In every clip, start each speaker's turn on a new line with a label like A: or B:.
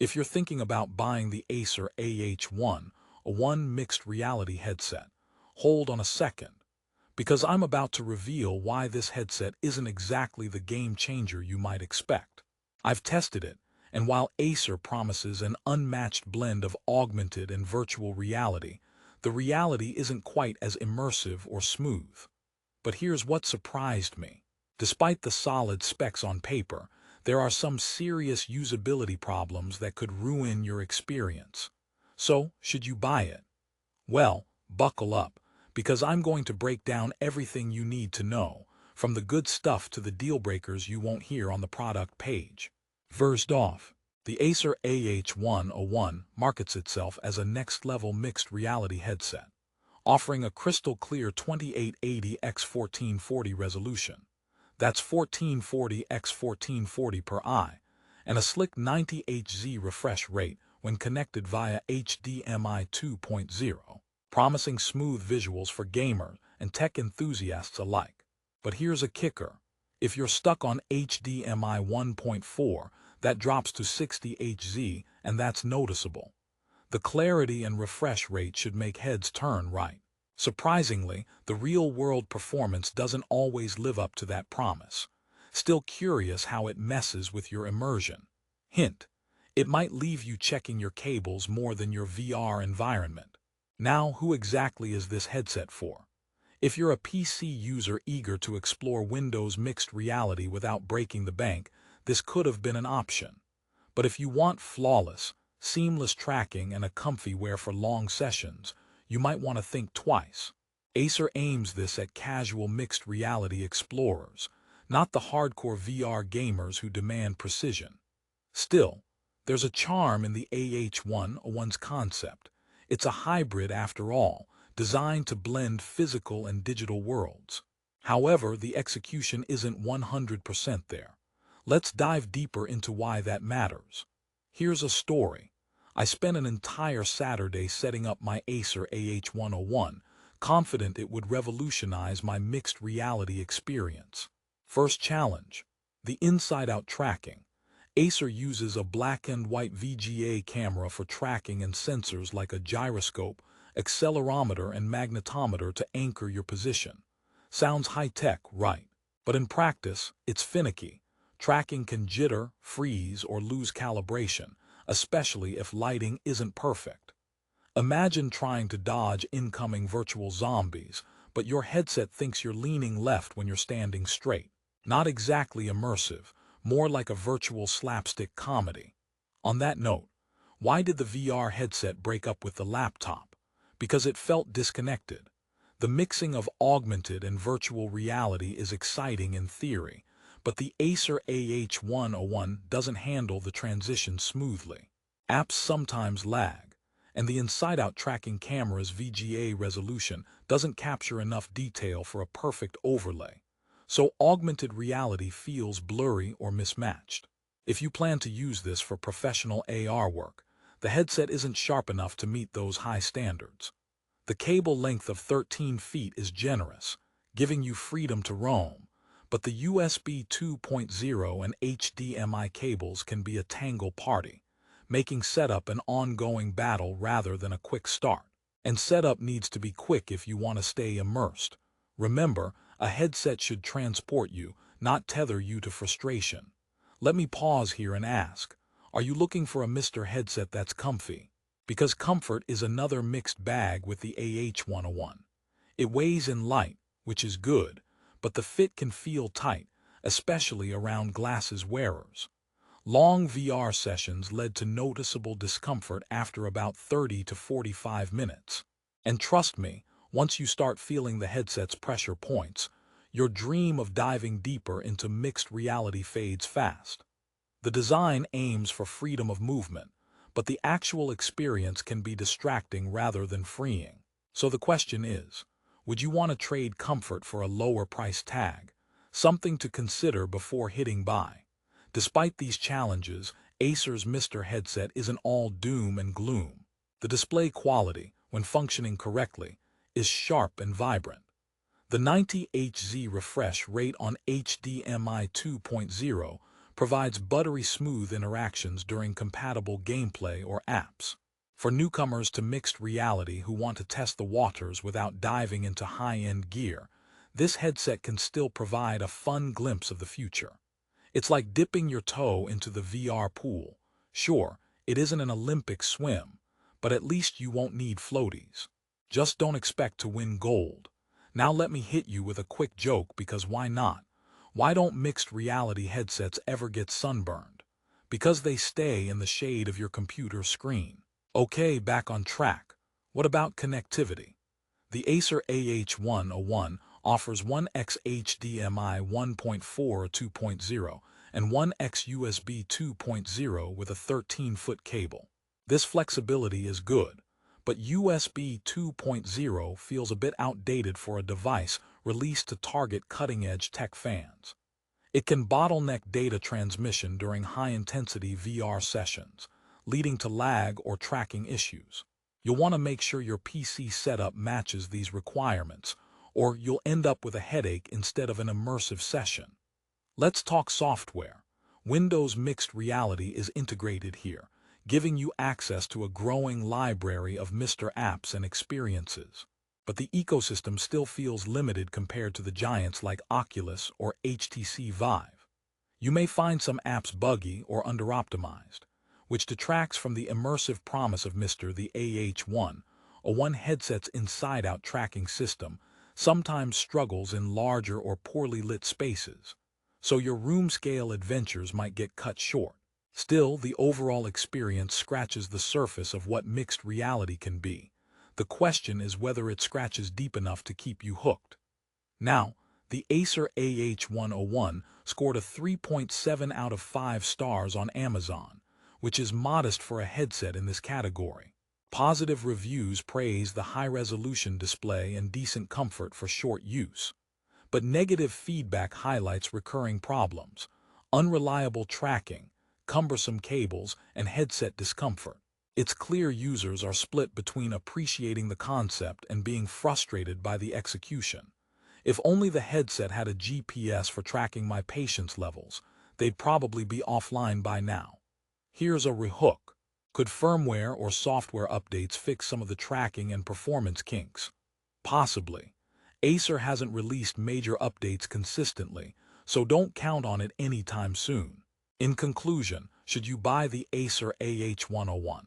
A: If you're thinking about buying the Acer AH101 mixed reality headset, hold on a second, because I'm about to reveal why this headset isn't exactly the game changer you might expect. I've tested it, and while Acer promises an unmatched blend of augmented and virtual reality, the reality isn't quite as immersive or smooth. But here's what surprised me. Despite the solid specs on paper, there are some serious usability problems that could ruin your experience. So, should you buy it? Well, buckle up, because I'm going to break down everything you need to know, from the good stuff to the deal breakers you won't hear on the product page. First off, the Acer AH101 markets itself as a next-level mixed reality headset, offering a crystal-clear 2880 x 1440 resolution. That's 1440 x 1440 per eye, and a slick 90 Hz refresh rate when connected via HDMI 2.0, promising smooth visuals for gamers and tech enthusiasts alike. But here's a kicker. If you're stuck on HDMI 1.4, that drops to 60 Hz, and that's noticeable. The clarity and refresh rate should make heads turn right. Surprisingly, the real-world performance doesn't always live up to that promise. Still curious how it messes with your immersion. Hint: it might leave you checking your cables more than your VR environment. Now, who exactly is this headset for? If you're a PC user eager to explore Windows mixed reality without breaking the bank, this could have been an option. But if you want flawless, seamless tracking and a comfy wear for long sessions, you might want to think twice. Acer aims this at casual mixed reality explorers, not the hardcore VR gamers who demand precision. Still, there's a charm in the AH101's concept. It's a hybrid after all, designed to blend physical and digital worlds. However, the execution isn't 100% there. Let's dive deeper into why that matters. Here's a story. I spent an entire Saturday setting up my Acer AH101, confident it would revolutionize my mixed reality experience. First challenge: the inside-out tracking. Acer uses a black and white VGA camera for tracking and sensors like a gyroscope, accelerometer, and magnetometer to anchor your position. Sounds high-tech, right? But in practice, it's finicky. Tracking can jitter, freeze, or lose calibration, especially if lighting isn't perfect. Imagine trying to dodge incoming virtual zombies, but your headset thinks you're leaning left when you're standing straight. Not exactly immersive, more like a virtual slapstick comedy. On that note, why did the VR headset break up with the laptop? Because it felt disconnected. The mixing of augmented and virtual reality is exciting in theory, but the Acer AH101 doesn't handle the transition smoothly. Apps sometimes lag, and the inside-out tracking camera's VGA resolution doesn't capture enough detail for a perfect overlay. So augmented reality feels blurry or mismatched. If you plan to use this for professional AR work, the headset isn't sharp enough to meet those high standards. The cable length of 13 feet is generous, giving you freedom to roam, but the USB 2.0 and HDMI cables can be a tangle party, making setup an ongoing battle rather than a quick start. And setup needs to be quick if you want to stay immersed. Remember, a headset should transport you, not tether you to frustration. Let me pause here and ask, are you looking for a Mr. Headset that's comfy? Because comfort is another mixed bag with the AH101. It weighs in light, which is good, but the fit can feel tight, especially around glasses wearers. Long VR sessions led to noticeable discomfort after about 30 to 45 minutes. And trust me, once you start feeling the headset's pressure points, your dream of diving deeper into mixed reality fades fast. The design aims for freedom of movement, but the actual experience can be distracting rather than freeing. So the question is, would you want to trade comfort for a lower price tag? Something to consider before hitting buy. Despite these challenges, Acer's Mr. Headset isn't all doom and gloom. The display quality, when functioning correctly, is sharp and vibrant. The 90 Hz refresh rate on HDMI 2.0 provides buttery smooth interactions during compatible gameplay or apps. For newcomers to mixed reality who want to test the waters without diving into high-end gear, this headset can still provide a fun glimpse of the future. It's like dipping your toe into the VR pool. Sure, it isn't an Olympic swim, but at least you won't need floaties. Just don't expect to win gold. Now let me hit you with a quick joke, because why not? Why don't mixed reality headsets ever get sunburned? Because they stay in the shade of your computer screen. Okay, back on track. What about connectivity? The Acer AH101 offers 1x HDMI 1.4 or 2.0 and 1x USB 2.0 with a 13-foot cable. This flexibility is good, but USB 2.0 feels a bit outdated for a device released to target cutting-edge tech fans. It can bottleneck data transmission during high-intensity VR sessions, leading to lag or tracking issues. You'll want to make sure your PC setup matches these requirements, or you'll end up with a headache instead of an immersive session. Let's talk software. Windows Mixed Reality is integrated here, giving you access to a growing library of Mr. apps and experiences. But the ecosystem still feels limited compared to the giants like Oculus or HTC Vive. You may find some apps buggy or under-optimized, which detracts from the immersive promise of Mr. the AH101 headset's inside-out tracking system, sometimes struggles in larger or poorly lit spaces, so your room-scale adventures might get cut short. Still, the overall experience scratches the surface of what mixed reality can be. The question is whether it scratches deep enough to keep you hooked. Now, the Acer AH101 scored a 3.7 out of 5 stars on Amazon, which is modest for a headset in this category. Positive reviews praise the high-resolution display and decent comfort for short use. But negative feedback highlights recurring problems: unreliable tracking, cumbersome cables, and headset discomfort. It's clear users are split between appreciating the concept and being frustrated by the execution. If only the headset had a GPS for tracking my patience levels, they'd probably be offline by now. Here's a rehook. Could firmware or software updates fix some of the tracking and performance kinks? Possibly. Acer hasn't released major updates consistently, so don't count on it anytime soon. In conclusion, should you buy the Acer AH101?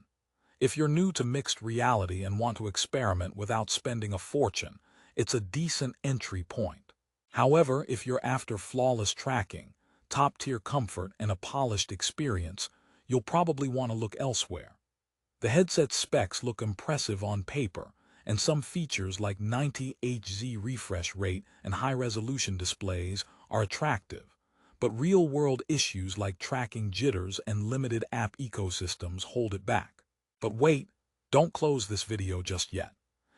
A: If you're new to mixed reality and want to experiment without spending a fortune, it's a decent entry point. However, if you're after flawless tracking, top-tier comfort, and a polished experience, you'll probably want to look elsewhere. The headset's specs look impressive on paper, and some features like 90 Hz refresh rate and high-resolution displays are attractive. But real-world issues like tracking jitters and limited app ecosystems hold it back. But wait, don't close this video just yet.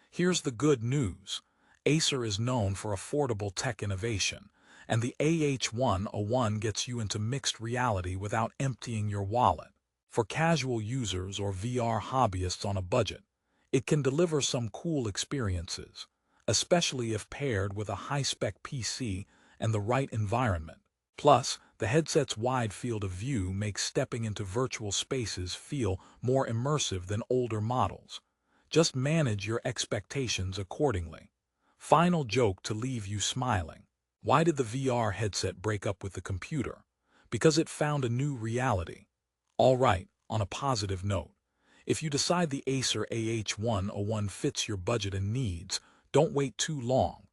A: Here's the good news. Acer is known for affordable tech innovation, and the AH101 gets you into mixed reality without emptying your wallet. For casual users or VR hobbyists on a budget, it can deliver some cool experiences, especially if paired with a high-spec PC and the right environment. Plus, the headset's wide field of view makes stepping into virtual spaces feel more immersive than older models. Just manage your expectations accordingly. Final joke to leave you smiling. Why did the VR headset break up with the computer? Because it found a new reality. All right, on a positive note, if you decide the Acer AH101 fits your budget and needs, don't wait too long.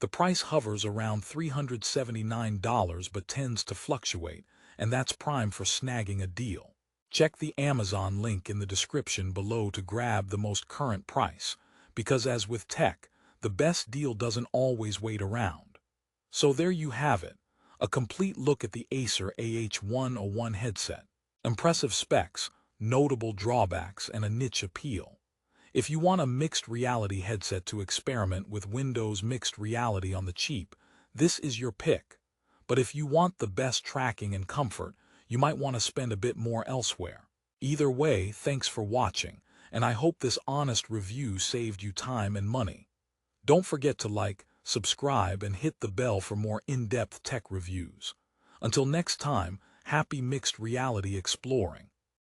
A: The price hovers around $379 but tends to fluctuate, and that's prime for snagging a deal. Check the Amazon link in the description below to grab the most current price, because as with tech, the best deal doesn't always wait around. So there you have it, a complete look at the Acer AH101 headset. Impressive specs, notable drawbacks, and a niche appeal. If you want a mixed reality headset to experiment with Windows Mixed Reality on the cheap, this is your pick. But if you want the best tracking and comfort, you might want to spend a bit more elsewhere. Either way, thanks for watching, and I hope this honest review saved you time and money. Don't forget to like, subscribe, and hit the bell for more in-depth tech reviews. Until next time, happy mixed reality exploring.